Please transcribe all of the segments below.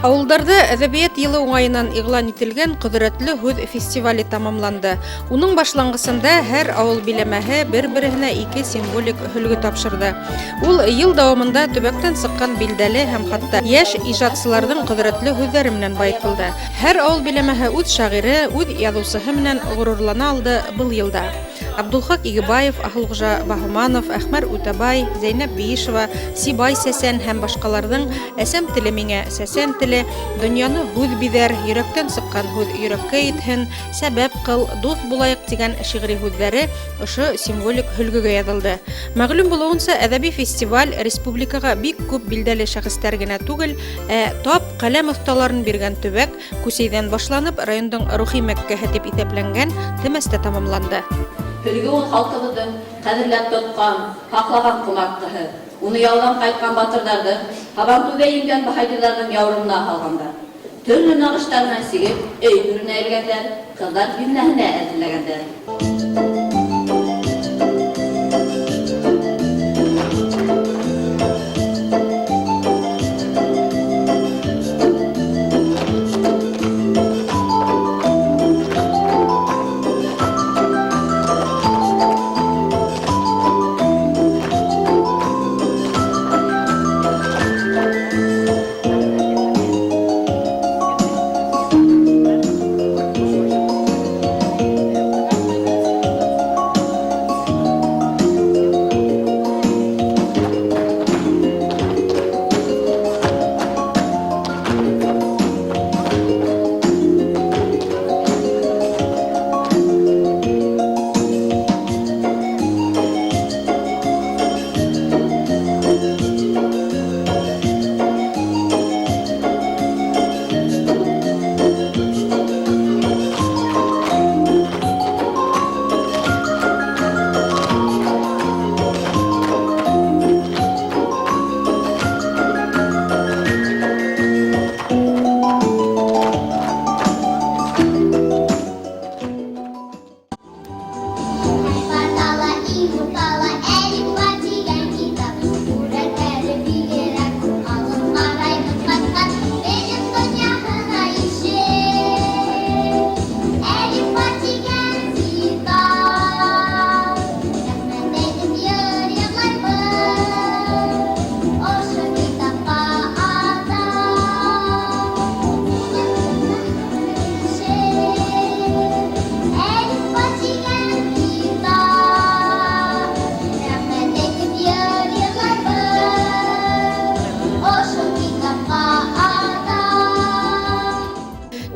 Ауылдарда әҙәбиәт йылы уңайынан иғлан ителгән ҡөҙрәтле һүҙ фестивале тамамланды. Уның башланғысында һәр ауыл биләмәһе бер-береһенә 2 символик һөлгө тапшырды. Ул йыл дауамында төбәктән сыҡҡан билдәле һәм хатта йәш ижадсыларҙың ҡөҙрәтле һүҙҙәре менән байытылды. Һәр ауыл биләмәһе үҙ шағиры, үҙ яҙыусыһы менән ғорурлана алды был йылда. Абдулхак Игебаев, Ахылғужа Баһуманов, Әхмәр Үтәбай, Зәйнәп Биишева, Сибай Сәсән һәм башҡаларҙың «Әсәм теле миңә сәсән теле», «Донъяны һүҙ биҙәр», «Йөрәктән сыҡҡан һүҙ йөрәккә етһен», «Сәбәп ҡыл», «Дуҫ булайыҡ» тигән шиғри һүҙҙәре ошо символик һөлгөгә яҙылды. Мәғлүм булыуынса, әҙәби фестиваль республикаға бик күп билдәле шәхестәр генә түгел, тап ҡәләм оҫталарын биргән төбәк Күсейҙән башланып, райондың рухи Мәккәһе дип иҫәпләнгән Темәстә тамамланды. Һөлгө ул халҡыбыҙҙың ҡәҙерләп тотҡан, һаҡлаған ҡомартҡыһы. Уны яуҙан ҡайтҡан батырҙарҙы, һабантүҙгә ингән баһадирҙарҙың яурынына һалғандар. Төрлө нағыштар менән сигеп, өй түренә элгәндәр, ҡыҙҙар биҙнәһенә әҙерләгәндәр.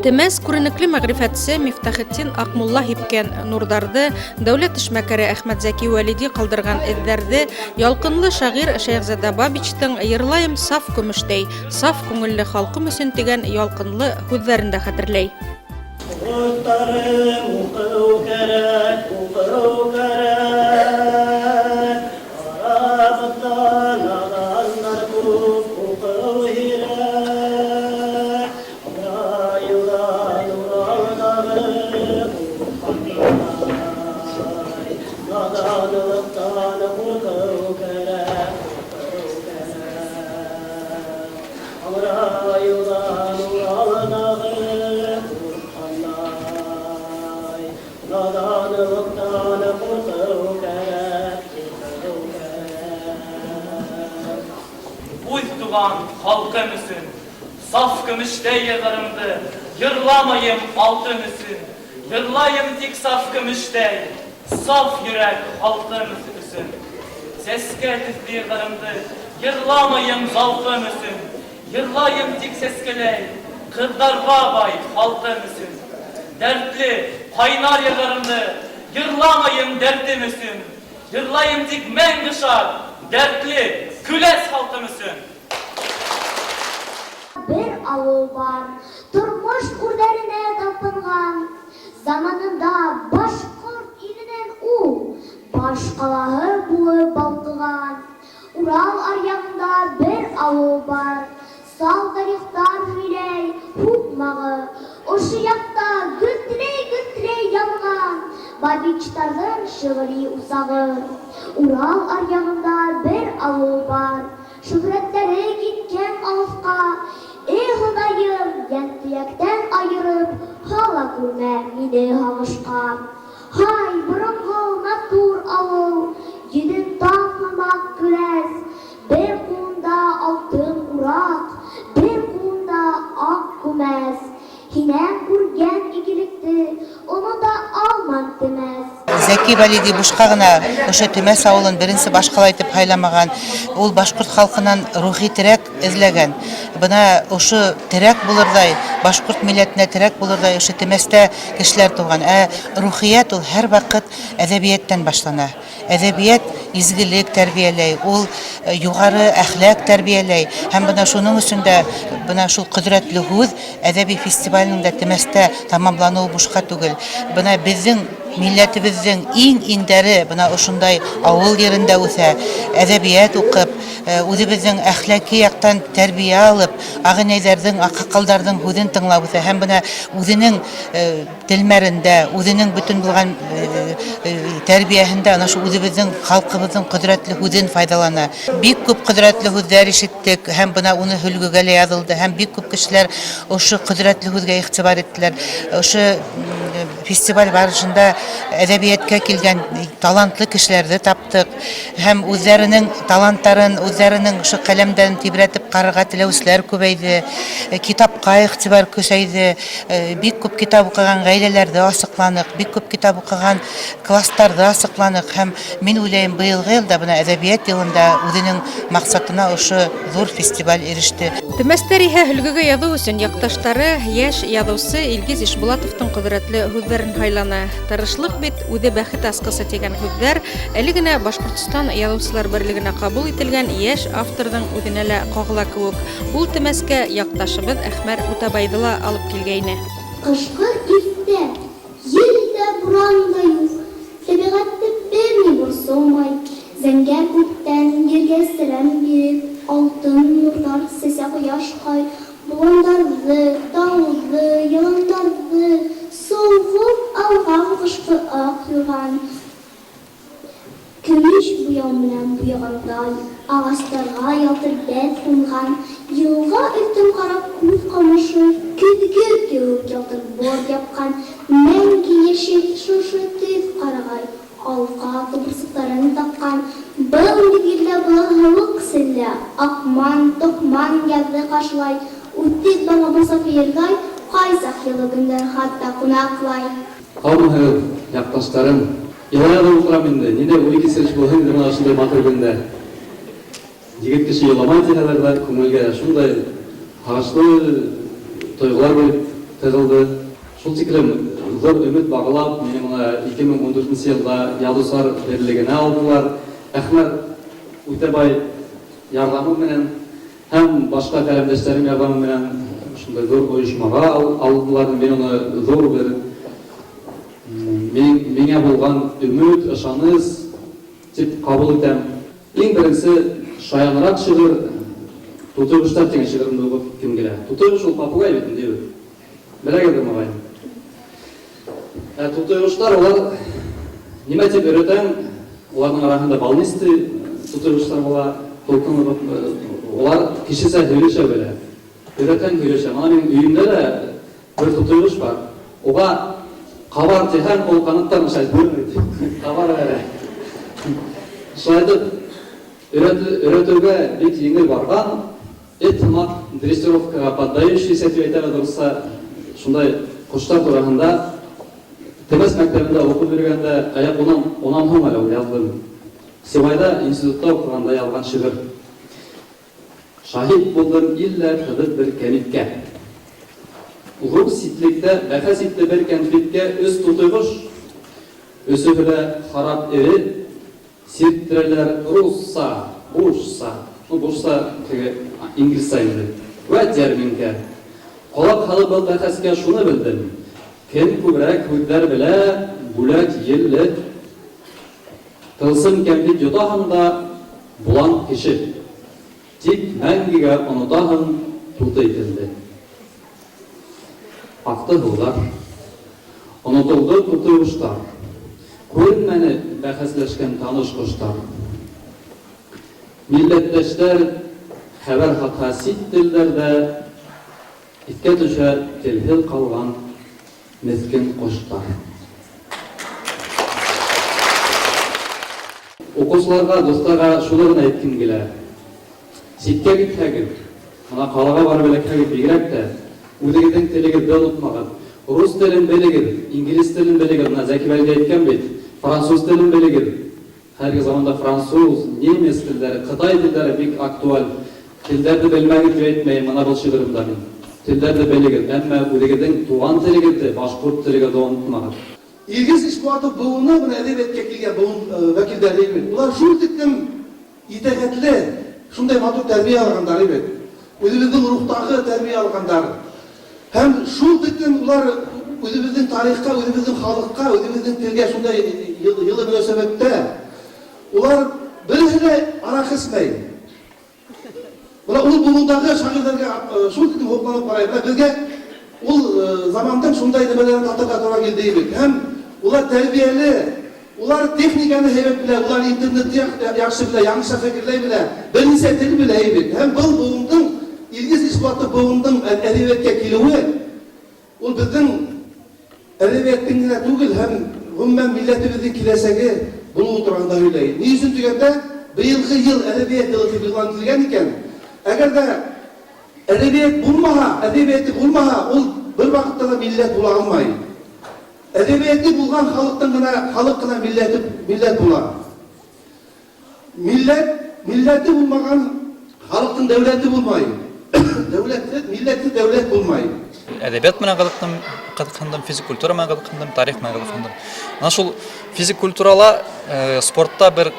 Темәс күренекле мәғрифәтсе Мифтахетдин Аҡмулла һипкән нурҙарҙы, дәүләт эшмәкәре Әхмәт Зәки Вәлиди ҡалдырған эҙҙәрҙе, ялҡынлы шағир Шәйхзада Бабичтың «Йырлайым саф көмөштәй, саф күңелле халҡым өсөн» тигән ялҡынлы һүҙҙәрен дә хәтерләй. Үҙ туған халҡым өсөн, саф көмөштәй йырҙарымды, йырламайым алтын өсөн, йырлайым тик саф көмөштәй, саф йөрәк халҡым өсөн. Сәскә төҫлө йырҙарымды, йырламайым залҡым өсөн, йырлайым тик сәскәләй, ҡыҙҙарға бай халҡым өсөн. Дәртле, ҡайнар йырҙарымды, йырламайым дәртем өсөн, йырлайым тик мәңге шат, дәртле, көләс халҡым өсөн. Бер ауыл бар, тормош үрҙәренә талпынған, заманында башҡорт иленән ул баш ҡалаһы булып балҡыған. Урал аръяғында бер ауыл бар, сал тарихтар һөйләй һуҡмағы. Ошо яҡта гөлтеләй янған Бабичтарҙың шиғри усағы. Урал аръяғында бер ауыл бар, шөһрәттәре киткән алыҫҡа. Эй Хоҙайым, ла күрмә мине һалышкан. Һай, борынгы матур авыл, йөҙөн таң күрәс, бер кулында алтын урак, бер кулында ак күмәс. Һинән күргән игелекте онота алман тимәс. Зәки Валиди бушка гына ошо Төмәс авылын беренче башкала итеп хайламаган. Ул башкорт халкынан рухи терәк эзләгән. Бына ошо терәк булырдай, башкорт милләтенә терәк булырдай ошо Төмәстә кешеләр туган. Рухият ул һәр вакыт әдәбияттан башлана. Әдәбият изгелек тәрбияләй, ул югары әхлак тәрбияләй. Һәм бына шуның өчен дә бына шул кодрәтле һүз әдәби фестиваленең дә Төмәстә тамамлануы бушка түгел. Бына безнең милләтебезнең иң-иңдәре бына ошондай авыл yerендә үсә, әдәбият укып, үзебезнең әхлаки яктан тәрбия алып, агынәйләрнең, акакалдарның һүзен тыңлап үсә һәм бына үзенең телмәрендә, үзенең бүтән булган тәрбияһендә ана шу үзебезнең халкыбызның кодрәтле һүзен файдалана. Бик күп кодрәтле һүзләр ишеттек һәм бына уны һөлгегә язылды һәм бик күп кешеләр ошо кодрәтле һүзгә игътибар иттеләр. Ошо фестиваль барышында әдәбиятка килгән талантлы кешеләрне таптык һәм үзләренең талантларын, үзләренең ошо каләмдән тибрәтеп карарга теләүчеләр күбәйде. Китапка игътибар көсәйде. Бик күп китап укыган гаиләләрдә асыкланык, бик күп китап укыган классларда асыкланык һәм мин уйлыйм, быелгы елда бына әдәбият елында үзенең максатына ошо зур фестиваль иреште. Төмәстәр иһә һөлгегә язу өчен якташтары яшь язучы Илгиз Ишбулатовтың кодрәтле һүзләрен хайлана. Тырышлык бит үзе бәхет аскысы дигән һүзләр әле генә Башкортстан язучылар берлегенә кабул ителгән яшь авторның үзенә лә кагыла кебек. Ул Төмәскә якташыбыз Әхмәр Утабайды ла алып килгәйне. Кышкы иртә, җилдә буран да юк, табигатьтә берни борсылмай, зәңгәр күктән ергә сәлам биреп, алтын нурлар сәсә кояшкай, боландарлы, давыллы, яландарлы, соңгып алган кышкы ак юрган. Көмеш буяу белән буягандай, агачларга ялтыр бәт кунган, елга өстен карап күз камышы, көзгә кеүек ялтыр бор япкан, мәңге яшел шушы төз карагай, алка тубырсыкларын таккан, был дигелле булык силле, акман, токман язды кашлай, үтез бала булса фиергай, кайсак елы көндәр хатта кунаклай. Калмыһы якташтарым, елайда утырам инде, ниндә 12 сәгать булһын гына шундай матур көндә. Егет кеше еламай диләр дә, күңелгә шундай хашлы тойгылар булып тыгылды. Шул тиклем зур өмет баглап, мине моңа 2014 елда язучылар берлегенә алдылар. Әхмәр Утабай ярдәме белән һәм башка каләмдәшләрем ярдәме белән шундай зур оешмага алдылар. Мин аны зур бер миңа булган өмет, ышаныс дип кабул итәм. Иң беренче шаянрак шигырь Тутыгыштар дигән шигырьне укып кем килә. Тутыгыш ул попугай бит инде. Беләгәдер мөгаен. Тутыгыштар улар нимә дип өйрәтәм? Уларның арасында балнисты тутыгыштар була. Улар кешесә һөйләшә белә. Өйрәтәм һөйләшә. Менә минем өемдә дә бер тутыгыш бар. Уга Кабар тиһәм ул канаттан шайтбыр. Кабар әле. Шайтып өйрәтүгә бик еңел барган, этмак дрессировкага поддающийся дип әйтәбез дөресә. Шундай куштар турында Төмәс мәктәбендә укып йөргәндә, аяк унан һуң әле яздым. Сибайда институтта укыганда язган шигырь. Шаһид булдым иллә кыбыз бер кәмиткә. Угыл ситлектә бәхәс итте бер кәнфиткә үз тутыгыш. Өсө белә харап эре сирттерәләр русса, бушса. Шу бушса инглизчә инде. Вә терминкә. Калап халык был бәхәскә шуны белдем. Кем күбрәк һүзләр белә, бүләк йелле. Тылсым кәмфит йотаһың да булан кеше. Тик мәңгегә онытаһың туты ителде. Акты һулар, онытылды тутыгыштар. Күренмәне бәхәсләшкән таныш коштар. Милләттәшләр хәбәр хата сит телләрдә иткә төшә телһел калган mesken qoştar. Okusularga, dostlarga şularını aytkim gele. Sitke gitmegin. Mana kalaga barıp elekegi bigirek de, udegiden telegi bel utmagan. Rus telin belegir, İngiliz telin belegir. Mana Zeki Bey'de aytken beyt. Fransuz telin belegir. Her zamanda Fransuz, Nemes tilleri, Kıtay tilleri big aktual. Tillerdi belmegin joyetmeyin mana bol şigirimda men. Tillerdi belegir. Emme udegiden tuğan telegirdi, Başkurt telege de unutmagan. İlgiz isbatı boğuna bunu edebiyatke kelgen boğun vekilleri evet. Ular şu diktim iteketli, şunday matur terbiye alganlar evet. Özümüzdün ruhtagı terbiye alganlar. Hem şu diktim ular özümüzdün tarihka, özümüzdün halkka, özümüzdün tilge şunday yılı münasebette ular birine ara kesmeyin. Ular ul bulundagı şagirlerge şu diktim hoplanıp qarayıp bizge ul zamandan şunday demelerini tatırga to'g'ri keldi. Hem ular terbiyeli, ular texnikani heyet bile, ular internetni yaxshi bile, yanlış fikirler bile, bir nechta til bile heyet. Hem bu bugundan ilgiz isbatı bugundan edebiyatga keluvi, ul bizning edebiyatning tugul hem umuman millatimizning kelajagi bulup turganda o'ylayman. Ne uchun deganda, biyilgi yil edebiyat yili deb e'lon ekan. Agarda edebiyat bulmaha, ol bir vaqtda da millet bula almayı. Edebiyatı bulgan halk gına millet bular. Milleti bulmagan halkın devleti bulmayı. Milleti devlet bulmayı. Edebiyat менен кызыккандым, физик культура менен кызыккандым, тарих менен кызыккандым. Ana şol физик культурала спортта бир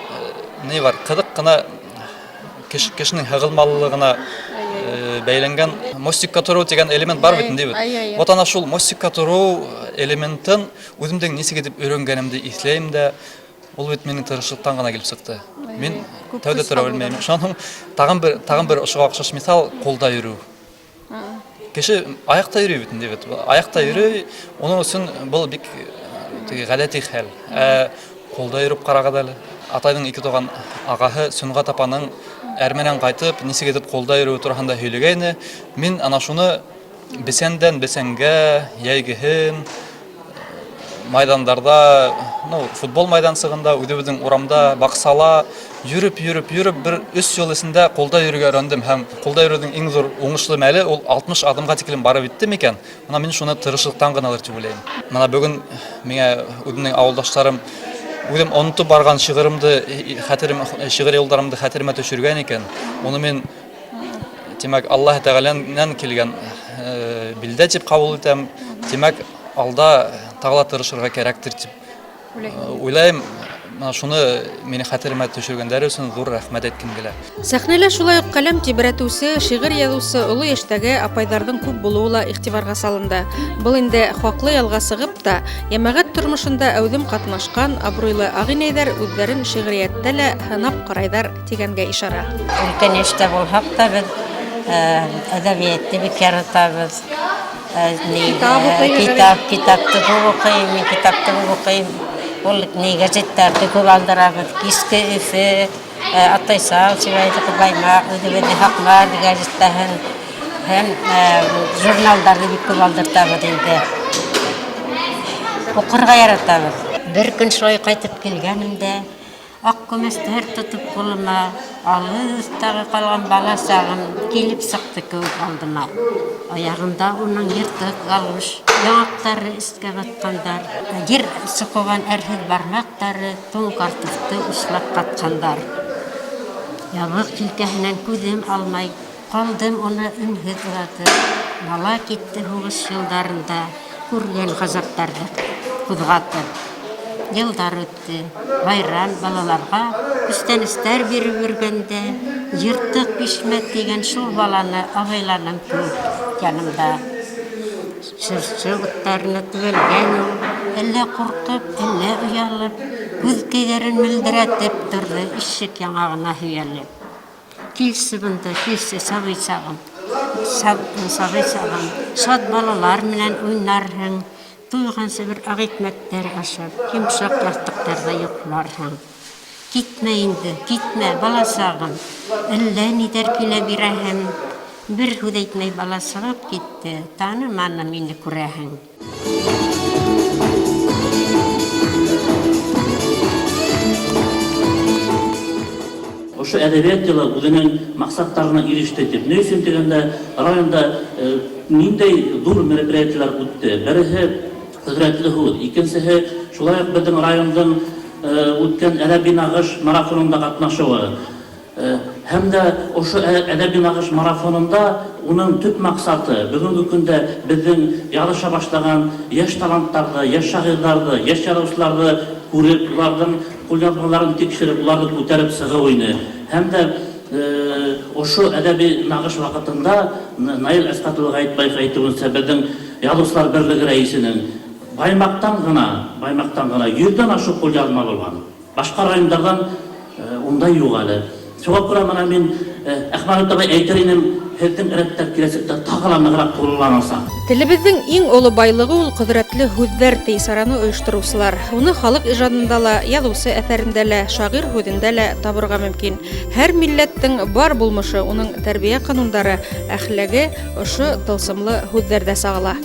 не бар, кызык гана кишинин хагылмаллыгына бәйләнгән мостик катыру дигән элемент бар бит инде. Вот ана шул мостик катыру элементын үземдең нисеге дип өйрәнгәнемде исләйм дә, ул бит минең тырышлыктан гына килеп чыкты. Мин тәүдә тора белмәйм. Шуның тагын бер ошыга охшаш мисал колда йөрү. Кеше аякта йөри бит инде. Аякта йөри, оның өчен бул бик галәти хәл. Колда йөрүп караганда әле атайның ике туган агаһы Сүнгат апаның әрменен кайтып, нисеге дип колда йөрү турганда һөйләгәне, мин ана шуны бесәндән бесәнгә, яйгыһын майдандарда, футбол майдансыгында, үзебезнең урамда, баксала йөрүп бер 3 ел эсендә колда йөрүгә өйрәндем һәм колда йөрүнең иң зур уңышлы мәле ул 60 адымга тиклем барып иттем икән. Менә мин шуны тырышлыктан гыналыр дип уйлыйм. Менә бүген миңа үземнең авылдашларым үзем онытып барган шигырь юлдарымды хәтеремә төшергән икән. Уны мен демәк Аллаһ Тәгаләннән килгән билдә дип кабул итәм. Демәк алда тагыла тырышырга кирәктер дип уйлыйм. Шуны мине хәтеремә төшергәннәр өчен зур рәхмәт әйткем килә. Сәхнәлә шулай ук каләм тибрәтүсе, шигырь язучы олы яшьтәге апайдарның күп булуы ла игътибарга салынды. Бул инде хаклы ялга сыгып та, ямагать тормышында әүдем катнашкан абруйлы агинәйләр үзләрен шигърияттә лә һынап карайдар дигәнгә ишара. Өлкән яшьтә булһак та без әдәбиятты бик яратабыз. Китапты укыйм. Ул газеттарда көп алдырабыз. Киске эфе, Атайсал, Сибайды Кубаймак, Үдебеде Хакмар газеттаһын һәм журналдарды бик көп алдыртабыз инде. Укырга яратабыз. Бер көн шулай кайтып килгәнемдә, ак көмәстәр тотып кулыма, алыстагы калган бала сагым килеп сыкты күк алдыма. Аягында уның йыртык алыш, яңактары искә баткандар. Гир сыккан әрһез бармактары тун картыфты ушлап каткандар. Ябык килкәһеннән күзем алмай, калдым уны үнһез уратып. Бала китте һугыш елдарында, күргән газаптарды кузгатып. Йылдар үтте, байрам балаларга күстәнештәр биреп йөргәндә, йыртык бишмәт дигән шул баланы агайларның күп янымда. Шыршыгыттарны түгелгән ул, әллә куркып, әллә уялып, күз кегәрен мөлдерәтеп торды ишек яңагына һөялеп. Килсе бында, килсе сабый сагым, шат балалар менән уйнарһың. Туйгансы бер агытмәттәр ашап, йомшак ястыктарда йокларһың. Китмә инде, китмә, баласагым. Әллә нидер килә бирәһең. Бер һүз әйтмәй бала сыгып китте. Таныманы мине күрәһең. ошо әдәбият йылы үзенең максаттарына иреште дип. Ни өчен дигәндә, районда ниндәй зур мероприятиеләр үтте. Береһе Құдіретлі һүҙ, икенчеһе шулай ук безнең райондың үткән әдәби нагыш марафонында катнашуы. Һәм дә ошо әдәби нагыш марафонында уның төп максаты бүгенге көндә безнең языша башлаган яшь талантларны, яшь шагыйрьләрне, яшь язучыларны күреп, уларның кулъязмаларын тикшереп, уларны күтәреп сыгу иде. Һәм дә ошо әдәби нагыш вакытында Наил Әскәтулла Гайтбаев әйтүенчә безнең язучылар берлеге рәисенең Баймактан гына 100дән ашык кулъязма булган. Башка районнардан ундай юк әле. Шуңа күрә менә мин Әхмәт абый әйтер идем, һездән рәттә киләчәктә тагыла ныграк кулланылса. Телебезнең иң олы байлыгы ул кыдырәтле һүзләр тейсараны оештыручылар. Уны халык иҗатында ла, язучы әсәрендә лә, шагыйрь һүзендә лә табырга мөмкин. Һәр милләттең бар булмышы, уның тәрбия кануннары, әхлагы ошо тылсымлы һүзләрдә сагыла.